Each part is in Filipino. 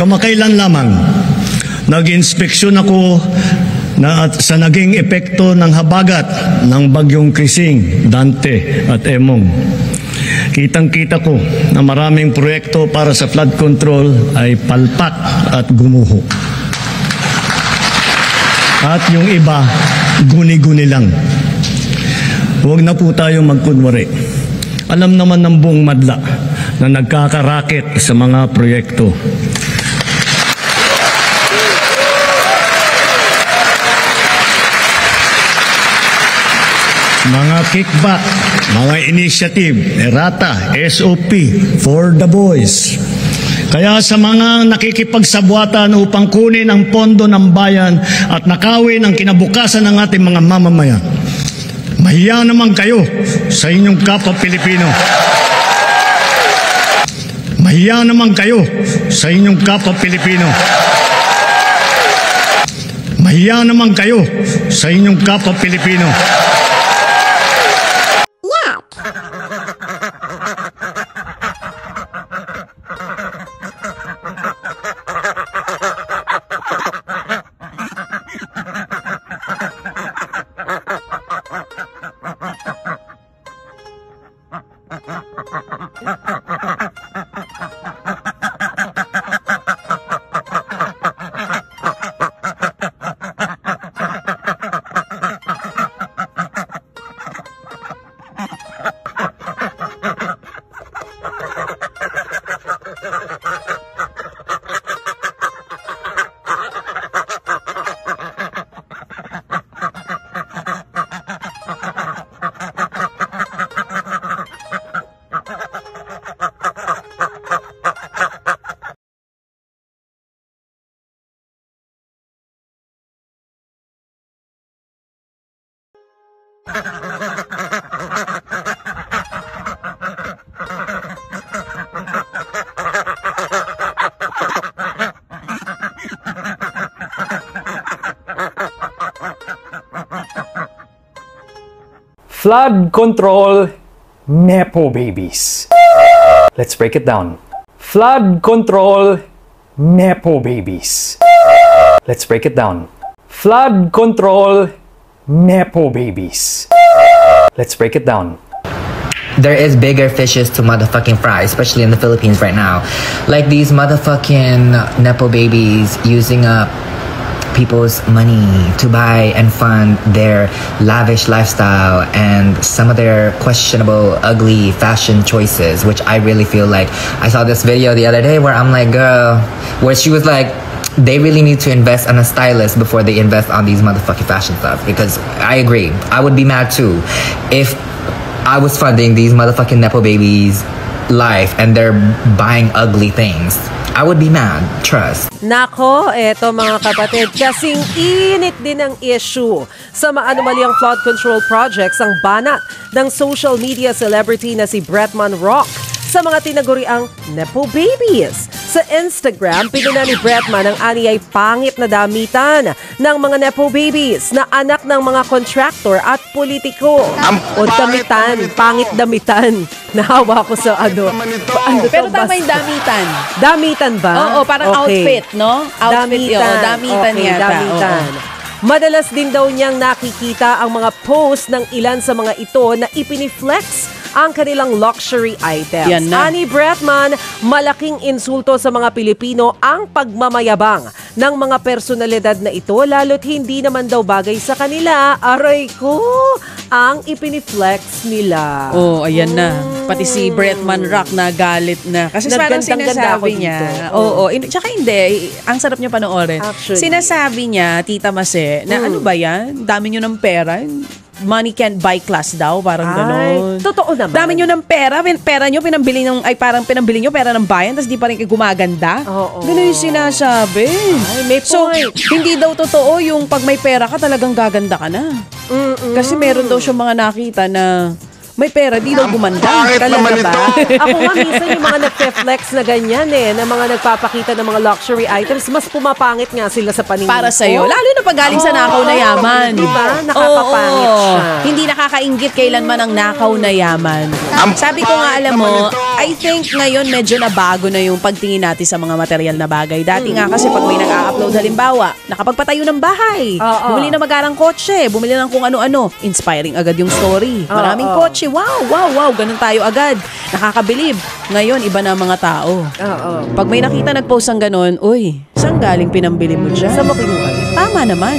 kamakailan lamang, nag-inspeksyon ako sa naging epekto ng habagat ng bagyong Krising, Dante at Emong. Kitang-kita ko na maraming proyekto para sa flood control ay palpak at gumuho. At yung iba, guni-guni lang. Huwag na po tayo magkunwari. Alam naman ng buong madla na nagkakaraket sa mga proyekto. Mga kickback, mga initiative, errata, SOP, for the boys. Kaya sa mga nakikipagsabwatan upang kunin ang pondo ng bayan at nakawin ang kinabukasan ng ating mga mamamayan, mahiya naman kayo sa inyong kapwa Pilipino. Mahiya naman kayo sa inyong kapwa Pilipino. Mahiya naman kayo sa inyong kapwa Pilipino. Flood control, Nepo babies. Let's break it down. Flood control, Nepo babies. Let's break it down. Flood control, Nepo babies. Let's break it down. There is bigger fishes to motherfucking fry, especially in the Philippines right now. Like these motherfucking Nepo babies using up people's money to buy and fund their lavish lifestyle and some of their questionable, ugly fashion choices, which I really feel like I saw this video the other day where I'm like, girl, where she was like, they really need to invest in a stylist before they invest on these motherfucking fashion stuff. Because I agree, I would be mad too if I was funding these motherfucking Nepo babies' life and they're buying ugly things. I would be mad, trust. Nako, eto mga kapatid, kasing init din ang issue sa maanomaliang flood control projects ang banat ng social media celebrity na si Bretman Rock sa mga tinaguriang Nepo babies. Sa Instagram, pinuna ni Bretman ang aniyay pangit na damitan ng mga Nepo babies na anak ng mga contractor at politiko. O damitan, pangit damitan. Nahawa ko sa ano. Pero tama yung damitan. Damitan ba? Oo, parang okay. outfit, no? Outfit yun. Damitan okay, yata. Damitan. Madalas din daw niyang nakikita ang mga post ng ilan sa mga ito na ipiniflex ang kanilang luxury items. Ani Bretman, malaking insulto sa mga Pilipino ang pagmamayabang ng mga personalidad na ito, lalo't hindi naman daw bagay sa kanila. Aray ko, ang ipiniflex nila. Oh, ayan na. Pati si Bretman Rock na galit na. Kasi parang sinasabi niya. Oo, tsaka hindi. Ang sarap niya panoorin. Actually. Sinasabi niya, Tita Mase, na ano ba yan? Dami niyo ng pera. Money can't buy class daw, parang gano'n. Totoo naman. Dami nyo ng pera, pera nyo, pinambili nyo pera ng bayan, tapos di pa rin kayo gumaganda. Gano'n yung sinasabi. Ay, may point. So, hindi daw totoo yung pag may pera ka, talagang gaganda ka na. Kasi meron daw siyang mga nakita na May pera, di daw gumanda. Pangit naman Talaga ba? Ako nga minsan yung mga nagpe-flex na ganyan na mga nagpapakita ng mga luxury items, mas pumapangit nga sila sa paningin Para ko. sa'yo. Lalo na pag galing sa nakaw na yaman. Diba? Nakakapangit Oo. siya. Hindi nakakainggit kailanman ang nakaw na yaman. Sabi ko nga, alam mo, I think ngayon medyo nabago na yung pagtingin natin sa mga material na bagay. Dati nga kasi pag may nag-a-upload halimbawa, nakapagpatayo ng bahay, Oo. bumili na magarang kotse, bumili ng kung ano-ano, inspiring agad yung story. Maraming kotse, wow, ganun tayo agad. Nakakabilib. Ngayon, iba na ang mga tao. Oo. Pag may nakita nag-post ang ganun, uy, saan galing pinambili mo dyan? Sa makinuha. Tama naman.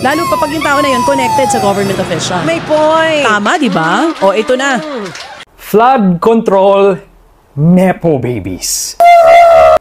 Lalo pa pag yung tao na yun connected sa government official. May point. Tama, di ba? O, ito na. Flood control Nepo babies.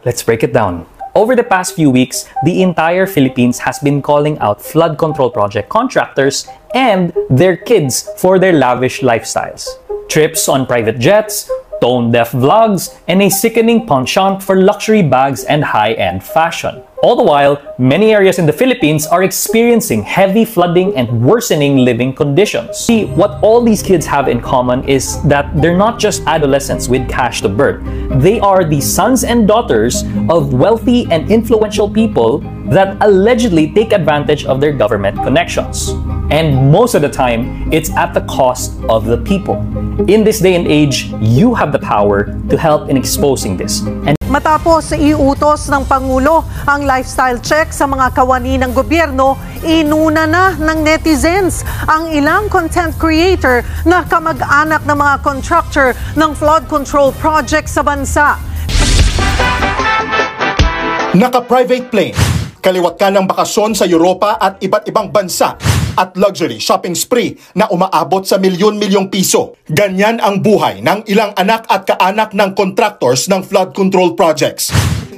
Let's break it down. Over the past few weeks, the entire Philippines has been calling out flood control project contractors and their kids for their lavish lifestyles. Trips on private jets, tone-deaf vlogs, and a sickening penchant for luxury bags and high-end fashion. All the while, many areas in the Philippines are experiencing heavy flooding and worsening living conditions. See, what all these kids have in common is that they're not just adolescents with cash to burn. They are the sons and daughters of wealthy and influential people that allegedly take advantage of their government connections. And most of the time, it's at the cost of the people. In this day and age, you have the power to help in exposing this. And Matapos iutos ng Pangulo ang lifestyle check sa mga kawani ng gobyerno, inuna na ng netizens ang ilang content creator na kamag-anak ng mga contractor ng flood control project sa bansa. Naka-private plane, kaliwat ka ng bakasyon sa Europa at iba't ibang bansa at luxury shopping spree na umaabot sa milyon-milyong piso. Ganyan ang buhay ng ilang anak at kaanak ng contractors ng flood control projects.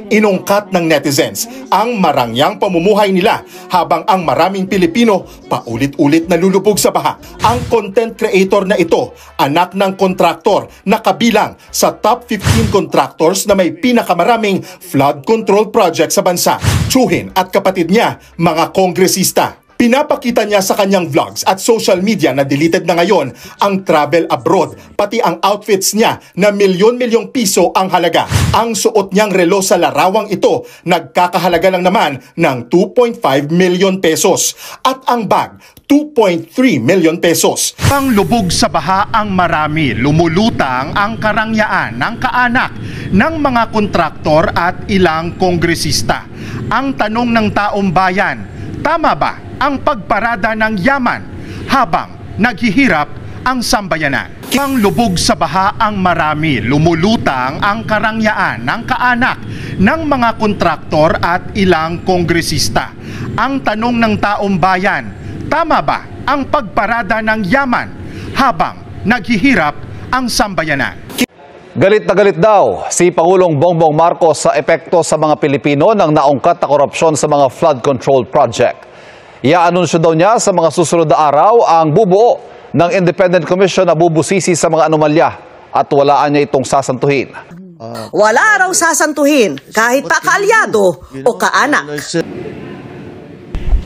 Inungkat ng netizens ang marangyang pamumuhay nila habang ang maraming Pilipino paulit-ulit nalulubog sa baha. Ang content creator na ito, anak ng kontraktor na kabilang sa top 15 contractors na may pinakamaraming flood control project sa bansa. Tsuhin at kapatid niya, mga kongresista. Pinapakita niya sa kanyang vlogs at social media na deleted na ngayon ang travel abroad, pati ang outfits niya na milyon-milyong piso ang halaga. Ang suot niyang relo sa larawang ito nagkakahalaga lang naman ng 2.5 million pesos at ang bag 2.3 million pesos. Panglubog sa baha ang marami, lumulutang ang karangyaan ng kaanak ng mga kontraktor at ilang kongresista. Ang tanong ng taong bayan, tama ba ang pagparada ng yaman habang naghihirap ang sambayanan? Ang lubog sa baha ang marami, lumulutang ang karangyaan ng kaanak ng mga kontraktor at ilang kongresista. Ang tanong ng taong bayan, tama ba ang pagparada ng yaman habang naghihirap ang sambayanan? Galit na galit daw si Pangulong Bongbong Marcos sa epekto sa mga Pilipino ng naungkat na korupsyon sa mga flood control project. Iaanunsyo daw niya sa mga susunod na araw ang bubuo ng Independent Commission na bubusisi sa mga anomalya at walaan niya itong sasantuhin. Wala raw sasantuhin kahit pa kaalyado o kaanak.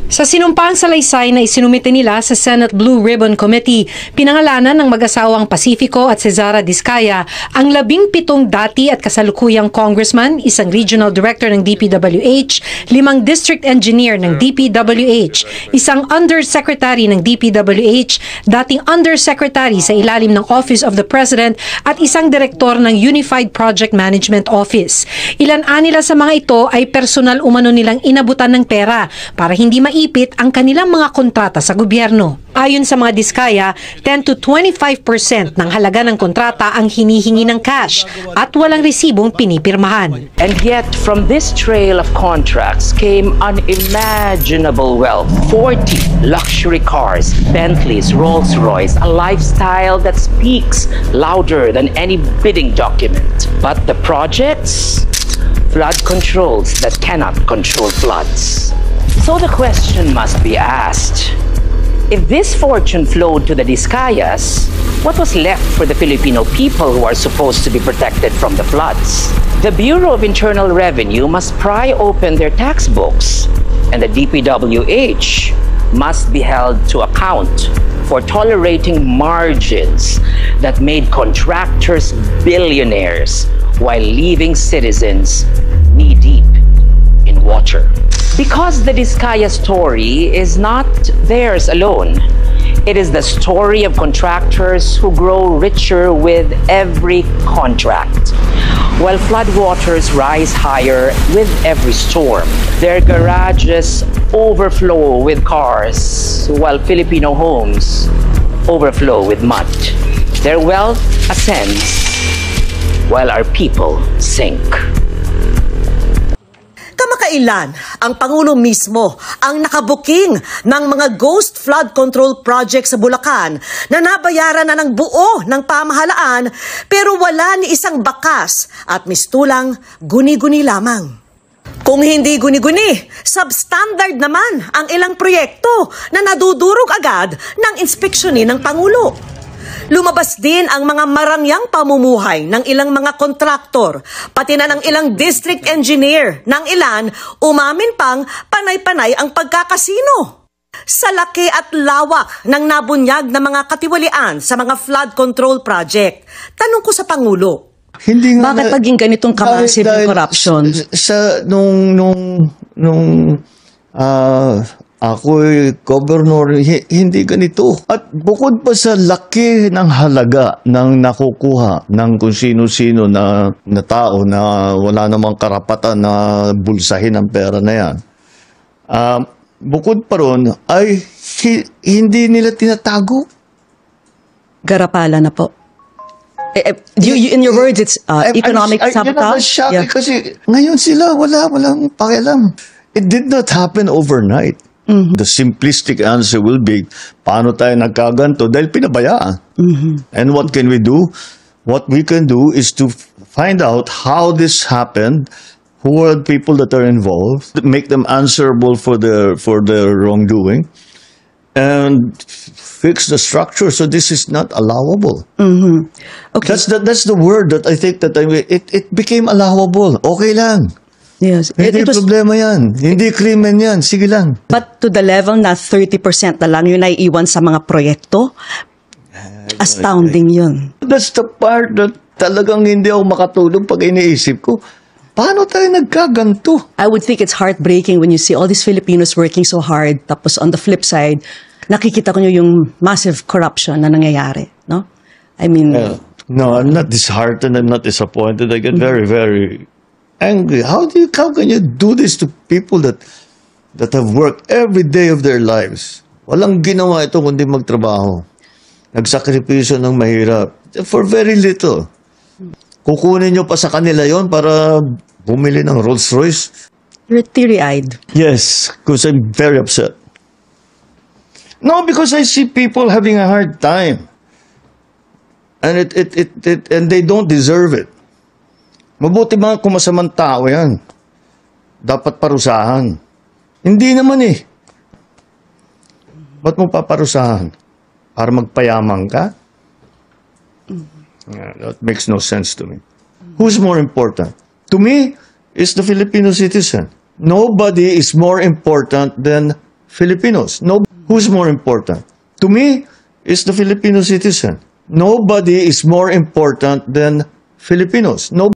Sa sinumpang salaysay na isinumite nila sa Senate Blue Ribbon Committee, pinangalanan ng mag-asawang Pacifico at Cesara Diskaya ang 17 dati at kasalukuyang congressman, isang regional director ng DPWH, 5 district engineer ng DPWH, isang undersecretary ng DPWH, dating undersecretary sa ilalim ng Office of the President at isang direktor ng Unified Project Management Office. Ilan-anila sa mga ito ay personal umano nilang inabutan ng pera para hindi maipit ang kanilang mga kontrata sa gobyerno. Ayon sa mga Diskaya, 10 to 25% ng halaga ng kontrata ang hinihingi ng cash at walang resibong pinipirmahan. And yet, from this trail of contracts came unimaginable wealth. 40 luxury cars, Bentleys, Rolls-Royce, a lifestyle that speaks louder than any bidding document. But the projects? Flood controls that cannot control floods. So the question must be asked, if this fortune flowed to the Diskayas, what was left for the Filipino people who are supposed to be protected from the floods? The Bureau of Internal Revenue must pry open their tax books, and the DPWH must be held to account for tolerating margins that made contractors billionaires while leaving citizens knee-deep in water. Because the Diskaya story is not theirs alone. It is the story of contractors who grow richer with every contract. While floodwaters rise higher with every storm, their garages overflow with cars, while Filipino homes overflow with mud. Their wealth ascends, while our people sink. Kamakailan, ang Pangulo mismo ang nakabuking ng mga ghost flood control project sa Bulacan na nabayaran na ng buo ng pamahalaan pero wala ni isang bakas at mistulang guni-guni lamang. Kung hindi guni-guni, substandard naman ang ilang proyekto na nadudurog agad ng inspeksyonin ng Pangulo. Lumabas din ang mga marangyang pamumuhay ng ilang mga kontraktor, pati na ng ilang district engineer, ng ilan umamin pang panay-panay ang pagkakasino. Sa laki at lawak ng nabunyag na mga katiwalian sa mga flood control project, tanong ko sa Pangulo, hindi nga bakit maging ganitong ka-massive yung corruption? Ako'y governor, hindi ganito. At bukod pa sa laki ng halaga ng nakukuha ng kung sino-sino na tao na wala namang karapatan na bulsahin ang pera na yan, bukod pa ron ay hindi nila tinatago. Garapala na po. In your words, it's economic sabotage? Yeah. Kasi ngayon sila walang pakialam. It did not happen overnight. The simplistic answer will be, paano tayo nagkaganto? Dahil pinabayaan. And what can we do? What we can do is to find out how this happened, who are the people that are involved, make them answerable for their wrongdoing, and fix the structure so this is not allowable. Okay. That's the word that I think that it became allowable. Okay lang. Yes. Hindi problema yan. Hindi krimen yan. Sige lang. But to the level na 30% na lang yung naiiwan sa mga proyekto, astounding yun. That's the part that talagang hindi ako makatulog pag iniisip ko. Paano tayo nagkaganto? I would think it's heartbreaking when you see all these Filipinos working so hard, tapos on the flip side, nakikita ko nyo yung massive corruption na nangyayari. No? I mean... no, I'm not disheartened. I'm not disappointed. I get very, very angry. How can you do this to people that have worked every day of their lives? Walang ginawa ito kundi magtrabaho. Nagsakripisyo ng mahirap for very little. Kukunin nyo pa sa kanila yon para bumili ng Rolls Royce? You're teary-eyed. Yes, because I'm very upset. No, because I see people having a hard time. And and they don't deserve it. Mabuti mga kumasamang tao yan. Dapat parusahan. Hindi naman eh. Ba't mo paparusahan? Para magpayaman ka? That makes no sense to me. Who's more important? To me, is the Filipino citizen. Nobody is more important than Filipinos. Who's more important? To me, is the Filipino citizen. Nobody is more important than Filipinos.